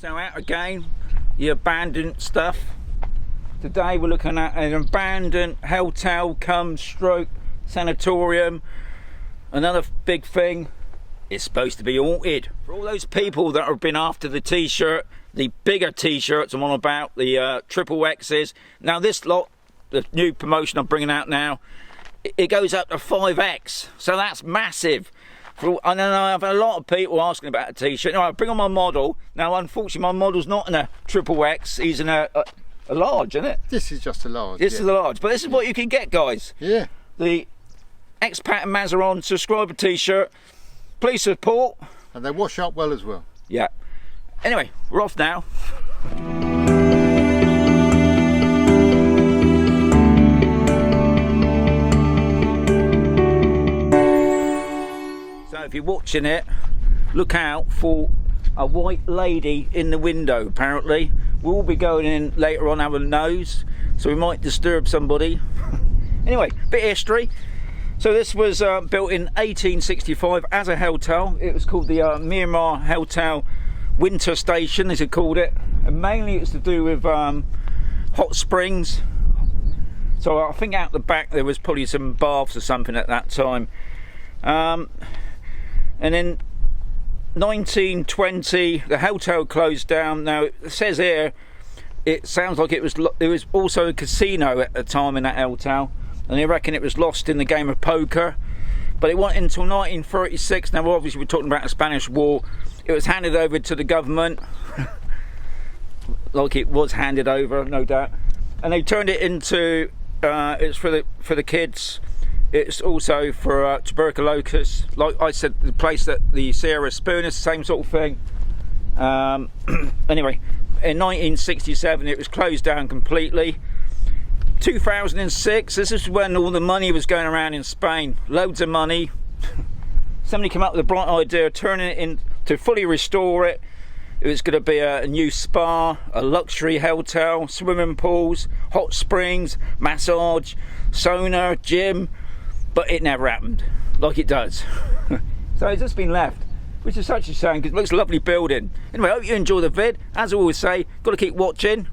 So out again, the abandoned stuff. Today we're looking at an abandoned hotel cum stroke sanatorium. Another big thing, it's supposed to be haunted. For all those people that have been after the t-shirt, the bigger t-shirts I'm on about, the triple X's. Now this lot, the new promotion I'm bringing out now, it goes up to 5X, so that's massive. I know I have a lot of people asking about a t-shirt. I bring on my model. Now, unfortunately, my model's not in a triple X. He's in a large, isn't it? This is just a large. This is a large, but this is what you can get, guys. Yeah. The Expat and Mazaron subscriber t-shirt. Please support. And they wash up well as well. Yeah. Anyway, we're off now. So if you're watching it, look out for a white lady in the window. Apparently we'll be going in later on, have a nose, so we might disturb somebody. Anyway, bit of history. So this was built in 1865 as a hotel. It was called the Mirmar Hotel Winter Station, as they called it, and mainly it's to do with hot springs. So I think out the back there was probably some baths or something at that time. And in 1920 the hotel closed down. Now it says here, it sounds like it was also a casino at the time in that hotel, and they reckon it was lost in the game of poker. But it wasn't until 1936, now obviously we're talking about the Spanish War, it was handed over to the government. Like it was handed over, no doubt, and they turned it into it's for the kids. It's also for tuberculosis. Like I said, the place that the Sierra Spoon is the same sort of thing. Anyway, in 1967 it was closed down completely. 2006, this is when all the money was going around in Spain. Loads of money. Somebody came up with a bright idea of turning it in to fully restore it. It was going to be a new spa, a luxury hotel, swimming pools, hot springs, massage, sauna, gym. But it never happened, like it does. So it's just been left, which is such a shame because it looks a lovely building. Anyway, I hope you enjoy the vid. As I always say, got to keep watching.